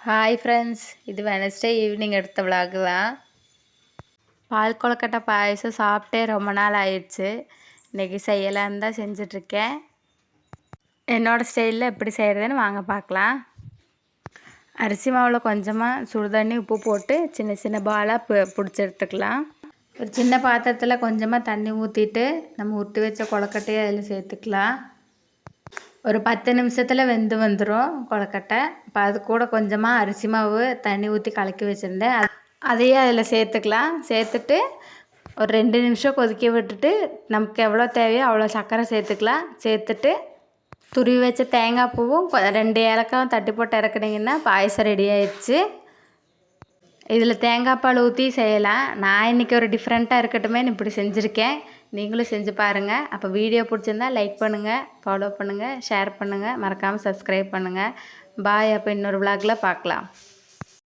Hi friends, இது Wednesday evening எடுத்த vlog தான். பால் கொழுக்கட்டை பாயசம் சாப்பிட்டே ரொம்ப நாள் ஆயிடுச்சு. இன்றைக்கி செய்யலான்னு தான் செஞ்சிட்ருக்கேன். என்னோடய ஸ்டைலில் எப்படி செய்கிறதுன்னு வாங்க பார்க்கலாம். அரிசி மாவில் கொஞ்சமாக சுடுதண்ணி உப்பு போட்டு சின்ன சின்ன பாலாக பிடிச்சி எடுத்துக்கலாம். ஒரு சின்ன பாத்திரத்தில் கொஞ்சமாக தண்ணி ஊற்றிட்டு நம்ம உருட்டி வச்ச கொழுக்கட்டையை அதில் சேர்த்துக்கலாம். ஒரு 10 நிமிஷத்தில் வெந்து வந்துடும் கொழுக்கட்டை. இப்போ அது கூட கொஞ்சமாக அரிசி மாவு தண்ணி ஊற்றி கலக்கி வச்சுருந்தேன். அதையே அதில் சேர்த்துக்கலாம். சேர்த்துட்டு ஒரு 2 நிமிஷம் கொதிக்க விட்டுட்டு நமக்கு எவ்வளோ தேவையோ அவ்வளோ சர்க்கரை சேர்த்துக்கலாம். சேர்த்துட்டு துருவி வச்ச தேங்காய் பூவும் 2 ஏலக்காவும் தட்டி போட்டு இறக்குனீங்கன்னா பாயசம் ரெடி ஆயிடுச்சு. இதில் தேங்காய் பால் ஊற்றி செய்யலாம். நான் இன்றைக்கி ஒரு டிஃப்ரெண்ட்டாக இருக்கட்டுமேன்னு இப்படி செஞ்சுருக்கேன். நீங்களும் செஞ்சு பாருங்கள். அப்போ வீடியோ பிடிச்சிருந்தா லைக் பண்ணுங்கள், ஃபாலோ பண்ணுங்கள், ஷேர் பண்ணுங்கள், மறக்காமல் சப்ஸ்கிரைப் பண்ணுங்கள். பாய். அப்போ இன்னொரு விலாகில் பார்க்கலாம்.